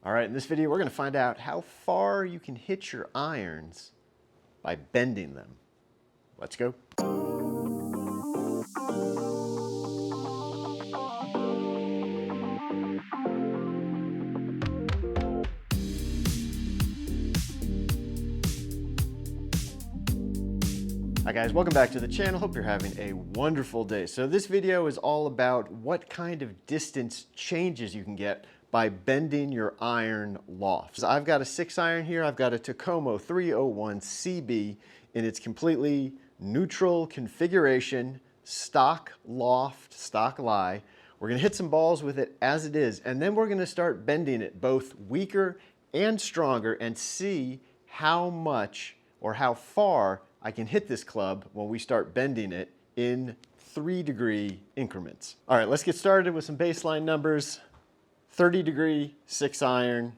All right, in this video, we're going to find out how far you can hit your irons by bending them. Let's go. Hi guys, welcome back to the channel. Hope you're having a wonderful day. So this video is all about what kind of distance changes you can get by bending your iron loft. So I've got a 6-iron here. I've got a Takomo 301 CB in its completely neutral configuration, stock loft, stock lie. We're gonna hit some balls with it as it is, and then we're gonna start bending it both weaker and stronger and see how much or how far I can hit this club when we start bending it in 3-degree increments. All right, let's get started with some baseline numbers. 30-degree 6-iron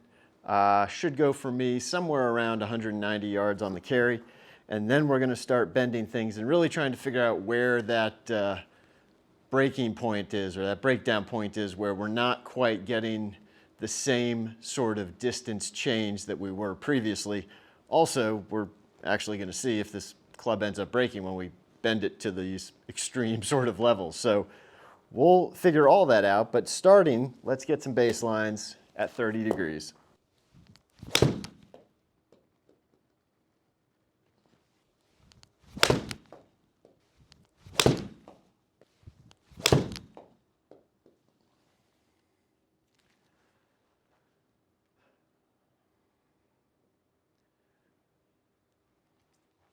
should go for me somewhere around 190 yards on the carry. And then we're gonna start bending things and really trying to figure out where that breaking point is, or that breakdown point is, where we're not quite getting the same sort of distance change that we were previously. Also, we're actually gonna see if this club ends up breaking when we bend it to these extreme sort of levels. So we'll figure all that out, but starting, let's get some baselines at 30 degrees.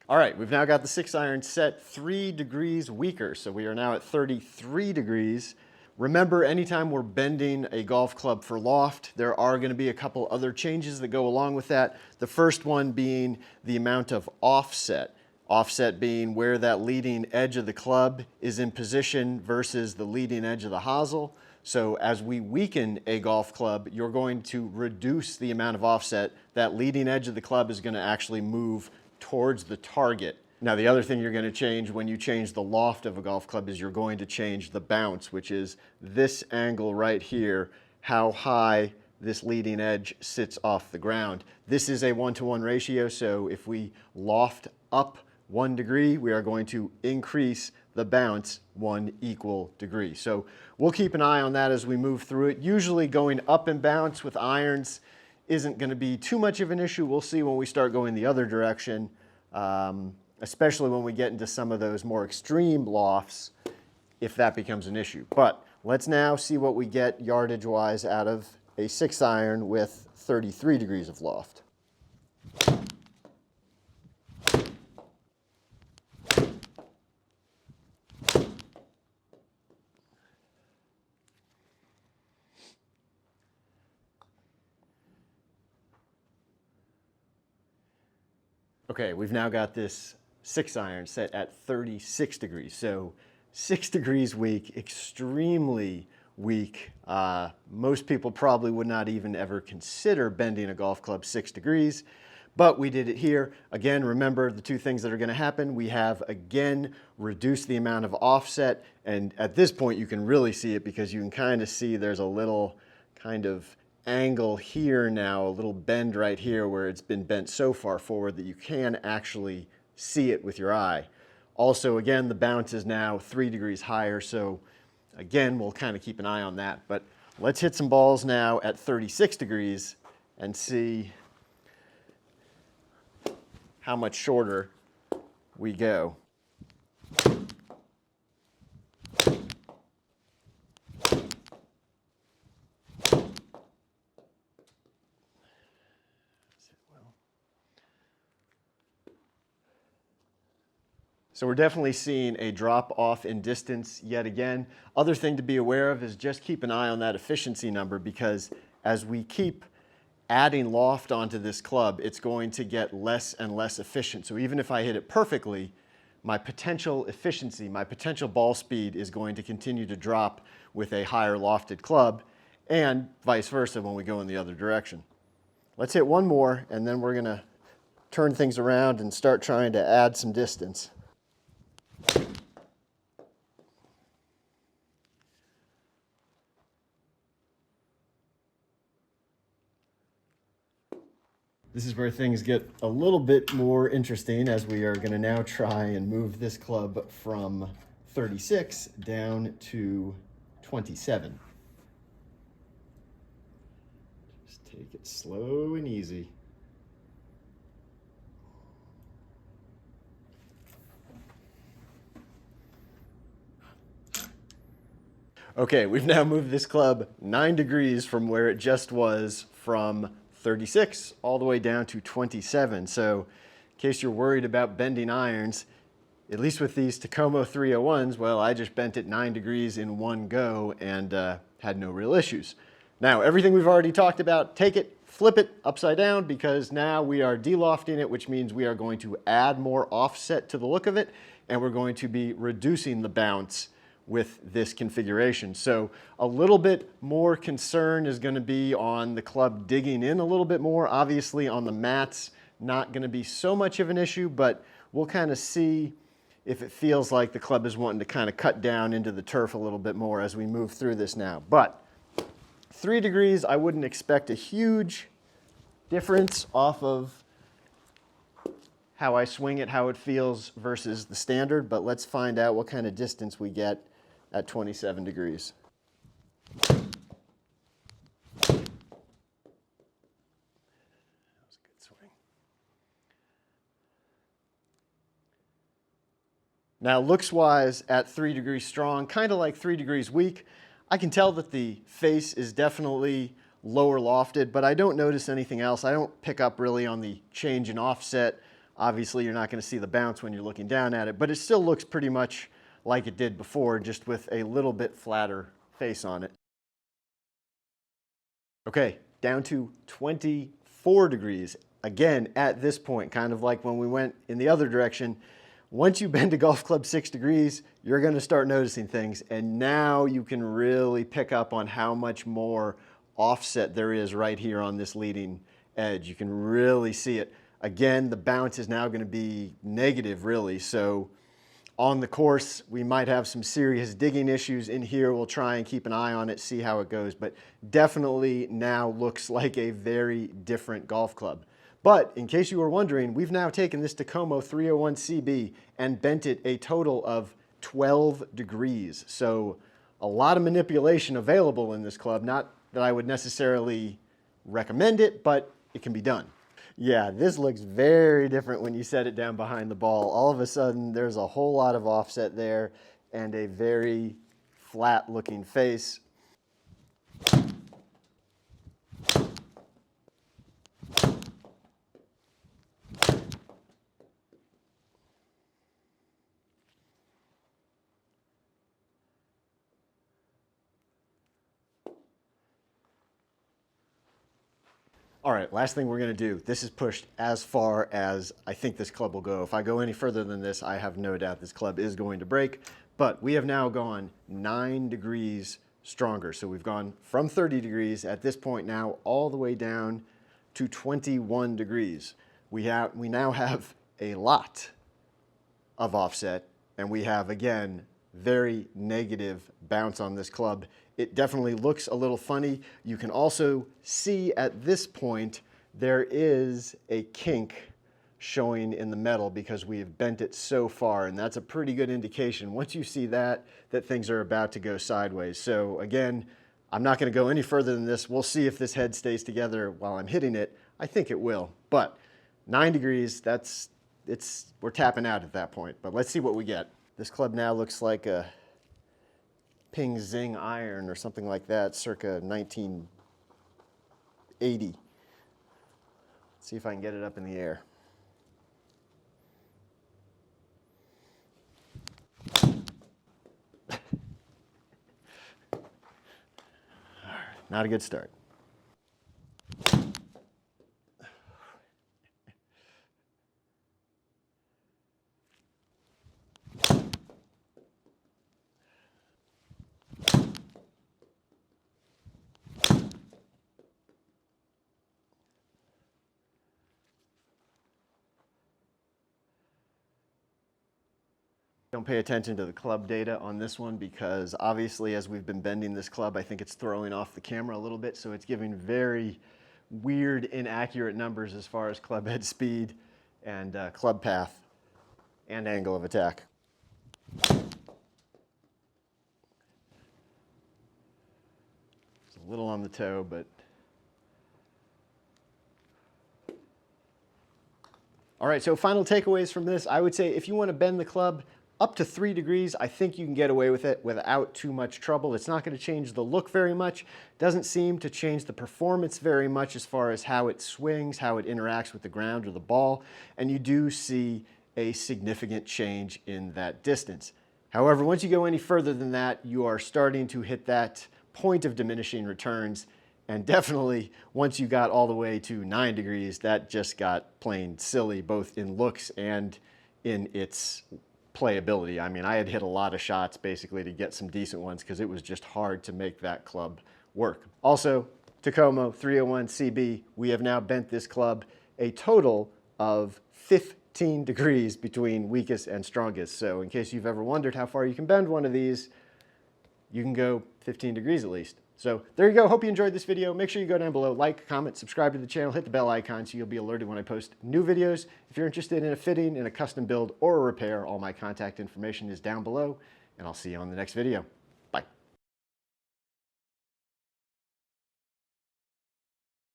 All right, we've now got the 6-iron set 3 degrees weaker, so we are now at 33 degrees. Remember, anytime we're bending a golf club for loft, there are going to be a couple other changes that go along with that. The first one being the amount of offset. Offset being where that leading edge of the club is in position versus the leading edge of the hosel. So as we weaken a golf club, you're going to reduce the amount of offset. That leading edge of the club is going to actually move towards the target. Now, the other thing you're going to change when you change the loft of a golf club is you're going to change the bounce, which is this angle right here, how high this leading edge sits off the ground. This is a 1-to-1 ratio, so if we loft up 1 degree, we are going to increase the bounce 1 equal degree. So we'll keep an eye on that as we move through it. Usually going up in bounce with irons isn't going to be too much of an issue. We'll see when we start going the other direction, especially when we get into some of those more extreme lofts, if that becomes an issue. But let's now see what we get yardage-wise out of a 6-iron with 33 degrees of loft. Okay, we've now got this 6-iron set at 36 degrees. So 6 degrees weak, extremely weak. Most people probably would not even ever consider bending a golf club 6 degrees, but we did it here. Again, remember the two things that are gonna happen. We have, again, reduced the amount of offset, and at this point you can really see it because you can kind of see there's a little kind of angle here now, a little bend right here where it's been bent so far forward that you can actually see it with your eye. Also, again, the bounce is now 3 degrees higher, so again, we'll kind of keep an eye on that. But let's hit some balls now at 36 degrees and see how much shorter we go. So we're definitely seeing a drop off in distance yet again. Other thing to be aware of is just keep an eye on that efficiency number, because as we keep adding loft onto this club, it's going to get less and less efficient. So even if I hit it perfectly, my potential efficiency, my potential ball speed is going to continue to drop with a higher lofted club, and vice versa when we go in the other direction. Let's hit one more, and then we're gonna turn things around and start trying to add some distance. This is where things get a little bit more interesting as we are going to now try and move this club from 36 down to 27. Just take it slow and easy. Okay, we've now moved this club 9 degrees from where it just was, from 36 all the way down to 27. So in case you're worried about bending irons, at least with these Takomo 301s, well, I just bent it 9 degrees in one go and had no real issues. Now, everything we've already talked about, take it, flip it upside down, because now we are de-lofting it, which means we are going to add more offset to the look of it, and we're going to be reducing the bounce with this configuration. So a little bit more concern is going to be on the club digging in a little bit more. Obviously on the mats, not going to be so much of an issue, but we'll kind of see if it feels like the club is wanting to kind of cut down into the turf a little bit more as we move through this now. But 3 degrees, I wouldn't expect a huge difference off of how I swing it, how it feels versus the standard, but let's find out what kind of distance we get at 27 degrees. That was a good swing. Now, looks-wise, at 3 degrees strong, kind of like 3 degrees weak, I can tell that the face is definitely lower lofted, but I don't notice anything else. I don't pick up really on the change in offset. Obviously, you're not going to see the bounce when you're looking down at it, but it still looks pretty much like it did before, just with a little bit flatter face on it. Okay, down to 24 degrees. Again, at this point, kind of like when we went in the other direction, once you bend a golf club 6 degrees, you're going to start noticing things, and now you can really pick up on how much more offset there is right here on this leading edge. You can really see it. Again, the bounce is now going to be negative, really, so on the course, we might have some serious digging issues in here. We'll try and keep an eye on it, see how it goes, but definitely now looks like a very different golf club. But in case you were wondering, we've now taken this Takomo 301 CB and bent it a total of 12 degrees. So a lot of manipulation available in this club. Not that I would necessarily recommend it, but it can be done. Yeah, this looks very different when you set it down behind the ball. All of a sudden, there's a whole lot of offset there and a very flat looking face. All right, last thing we're going to do. This is pushed as far as I think this club will go. If I go any further than this, I have no doubt this club is going to break. But we have now gone 9 degrees stronger. So we've gone from 30 degrees at this point now all the way down to 21 degrees. We now have a lot of offset, and we have, again, very negative bounce on this club. It definitely looks a little funny. You can also see at this point there is a kink showing in the metal because we have bent it so far, and that's a pretty good indication once you see that things are about to go sideways. So again, I'm not going to go any further than this. We'll see if this head stays together while I'm hitting it. I think it will, but 9 degrees, we're tapping out at that point, but let's see what we get. This club now looks like a Ping Zing iron or something like that, circa 1980. Let's see if I can get it up in the air. All right, not a good start. Don't pay attention to the club data on this one because obviously as we've been bending this club, I think it's throwing off the camera a little bit, so it's giving very weird, inaccurate numbers as far as club head speed and club path and angle of attack. It's a little on the toe, but all right, so final takeaways from this. I would say if you want to bend the club up to 3 degrees, I think you can get away with it without too much trouble. It's not going to change the look very much. Doesn't seem to change the performance very much as far as how it swings, how it interacts with the ground or the ball, and you do see a significant change in that distance. However, once you go any further than that, you are starting to hit that point of diminishing returns. And definitely, once you got all the way to 9 degrees, that just got plain silly, both in looks and in its playability. I mean, I had hit a lot of shots basically to get some decent ones because it was just hard to make that club work. Also, Takomo 301 CB, we have now bent this club a total of 15 degrees between weakest and strongest. So in case you've ever wondered how far you can bend one of these, you can go 15 degrees at least. So there you go. Hope you enjoyed this video. Make sure you go down below, like, comment, subscribe to the channel, hit the bell icon so you'll be alerted when I post new videos. If you're interested in a fitting, in a custom build, or a repair, all my contact information is down below, and I'll see you on the next video.